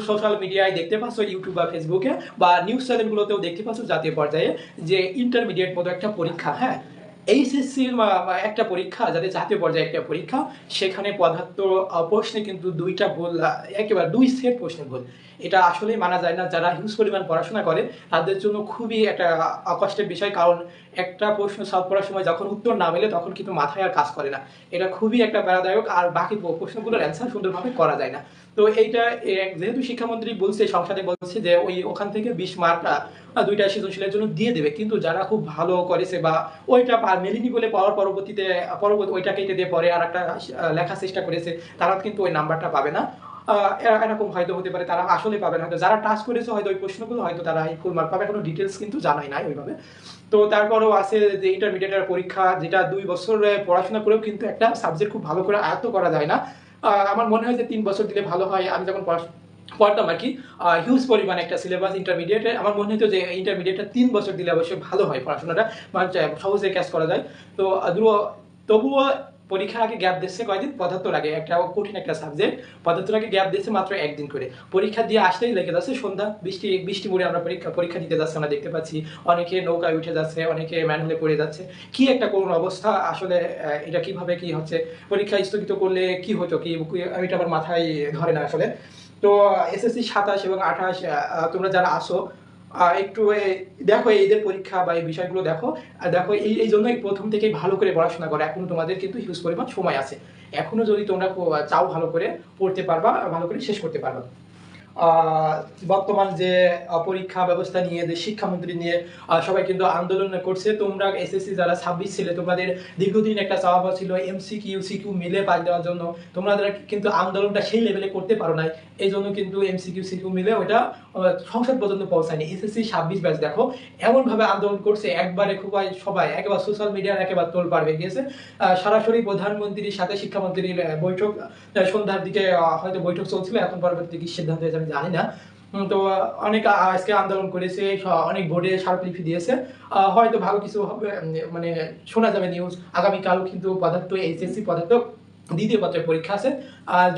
Social মিডিয়ায় দেখতে পাচ্ছ, ইউটিউব বা ফেসবুকে বা নিউজ চ্যানেলগুলোতেও দেখতে পাচ্ছ জাতীয় পর্যায়ে যে ইন্টারমিডিয়েট মতো একটা পরীক্ষা, হ্যাঁ, এইচএসসির একটা পরীক্ষা, যাদের জাতীয় পর্যায়ে একটা পরীক্ষা, সেখানে পদার্থ প্রশ্নে কিন্তু দুইটা ভুল, একেবারে দুই সেট প্রশ্নে ভুল। এটা আসলেই মানা যায় না। যারা হিউজ পরিমাণ পড়াশোনা করে তাদের জন্য খুবই একটা কষ্টের বিষয়, কারণ একটা প্রশ্ন সলভ করার সময় যখন উত্তর না মেলে তখন কিন্তু মাথায় আর কাজ করে না। এটা খুবই একটা প্যারাদায়ক, আর বাকি প্রশ্নগুলোর অ্যান্সার সুন্দরভাবে করা যায় না। তো এইটা যেহেতু শিক্ষামন্ত্রী বলছে, সংসদে বলছে যে ওখান থেকে 20 মার্ক দুইটা সৃজনশীলের জন্য দিয়ে দেবে, কিন্তু যারা খুব ভালো করেছে বা ওইটা মেলেনি বলে পাওয়ার পরবর্তীতে ওইটা কেটে দিয়ে পরে আর একটা লেখার চেষ্টা করেছে, তারা কিন্তু ওই নাম্বারটা পাবে না। এরকম হয়তো হতে পারে, তারা আসলে পাবে না। হয়তো যারা টাচ করেছে হয়তো ওই প্রশ্নগুলো হয়তো তারা ফুল মার্ক পাবে, কোনো ডিটেলস কিন্তু জানাই নাই ওইভাবে। তো তারপরেও আছে যে ইন্টারমিডিয়েটের পরীক্ষা, যেটা 2 বছর পড়াশোনা করেও কিন্তু একটা সাবজেক্ট খুব ভালো করে আয়ত্ত করা যায় না। আমার মনে হয় যে 3 বছর দিলে ভালো হয়। আমি যখন পড়তাম আর কি, হিউজ পরিমাণ একটা সিলেবাস ইন্টারমিডিয়েটে, আমার মনে হতো যে ইন্টারমিডিয়েটটা 3 বছর দিলে অবশ্যই ভালো হয়, পড়াশোনাটা মানে সহজে ক্যাচ করা যায়। তো তবুও পরীক্ষার আগে গ্যাপ দিচ্ছে কয়দিন, পদার্থর আগে একটা কঠিন একটা সাবজেক্ট, পদার্থর আগে গ্যাপ দিচ্ছে মাত্র একদিন করে। পরীক্ষা দিয়ে আসতেই লেগে যাচ্ছে সন্ধ্যা, বৃষ্টি বৃষ্টি পড়ে আমরা পরীক্ষা দিতে যাচ্ছি, আমরা দেখতে পাচ্ছি অনেকে নৌকায় উঠে যাচ্ছে, অনেকে ম্যানহোলে পড়ে যাচ্ছে। কি একটা করুণ অবস্থা আসলে। এটা কিভাবে কি হচ্ছে, পরীক্ষা স্থগিত করলে কি হতো, কি এটা আমার মাথায় ধরে না আসলে। তো এসএসসি 27 এবং 28, তোমরা যারা আসো একটু দেখো এদের পরীক্ষা বা এই বিষয়গুলো দেখো। দেখো এই জন্যই প্রথম থেকেই ভালো করে পড়াশোনা করো। এখনো তোমাদের কিন্তু হিউজ পরিমাণ সময় আছে। এখনো যদি তোমরা চাও ভালো করে পড়তে পারবা, ভালো করে শেষ করতে পারবা। বর্তমান যে পরীক্ষা ব্যবস্থা নিয়ে, যে শিক্ষামন্ত্রী নিয়ে সবাই কিন্তু আন্দোলন করছে। তোমরা এসএসসি যারা 26 ছিলে, তোমাদের দীর্ঘদিন একটা চাওয়া ছিল এমসিকিউ সিকিউ মিলে পাস দেওয়ার জন্য। তোমরা কিন্তু আন্দোলনটা সেই লেভেলে করতে পারো নাই, এই জন্য কিন্তু এমসিকিউ সিকিউ মিলে ওটা সংসদ পর্যন্ত পৌঁছায়নি। এসএসসি 26 ব্যাচ দেখো এমন ভাবে আন্দোলন করছে, একবারে সবাই একেবারে সোশ্যাল মিডিয়ার একেবারে তোলপাড় হয়ে গিয়েছে। সরাসরি প্রধানমন্ত্রীর সাথে শিক্ষামন্ত্রীর বৈঠক, সন্ধ্যার দিকে হয়তো বৈঠক চলছিল, এখন পরবর্তী কি সিদ্ধান্ত হয়েছে আমি জানি না। তো অনেক আজকে আন্দোলন করেছে, অনেক বোর্ডে স্মারকলিপি দিয়েছে। হয়তো ভালো কিছু হবে, মানে শোনা যাবে নিউজ। আগামীকাল কিন্তু পদার্থ, এইচএসসি পদার্থ দ্বিতীয় পত্রের পরীক্ষা আছে।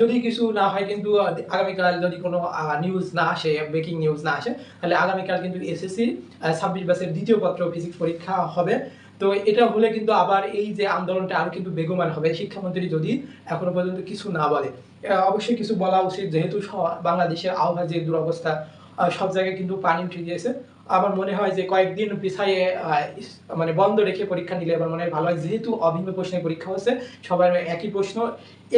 যদি কিছু না হয় কিন্তু আগামীকাল যদি কোনো নিউজ না আসে, ব্রেকিং নিউজ না আসে, তাহলে আগামীকাল কিন্তু এসএসসি 26 ব্যাচের দ্বিতীয় পত্র ফিজিক্স পরীক্ষা হবে। তো এটা হলে কিন্তু আবার এই যে আন্দোলনটা আরো কিন্তু বেগবান হবে, শিক্ষামন্ত্রী যদি এখনো পর্যন্ত কিছু না বলে। অবশ্যই কিছু বলা উচিত, যেহেতু বাংলাদেশের আবহাওয়া যে দুরবস্থা, সব জায়গায় কিন্তু পানি উঠে গিয়েছে। আমার মনে হয় যে কয়েকদিন পিছাইয়ে মানে বন্ধ রেখে পরীক্ষা নিলে আমার মনে হয় ভালো হয়, যেহেতু অভিন্ন প্রশ্নের পরীক্ষা হচ্ছে, সবার একই প্রশ্ন।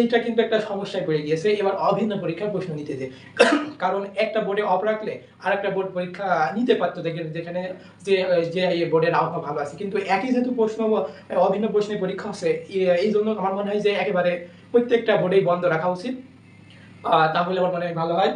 এইটা কিন্তু একটা সমস্যায় পড়ে গিয়েছে এবার অভিন্ন পরীক্ষার প্রশ্ন নিতে যে, কারণ একটা বোর্ডে অফ রাখলে আর একটা বোর্ড পরীক্ষা নিতে পারতো, যেখানে যে যে বোর্ডের আবহাওয়া ভালো আছে, কিন্তু একই যেহেতু প্রশ্ন, অভিন্ন প্রশ্নের পরীক্ষা হচ্ছে, এই জন্য আমার মনে হয় যে একেবারে প্রত্যেকটা বোর্ডেই বন্ধ রাখা উচিত। তাহলে আমার মনে হয় ভালো হয়।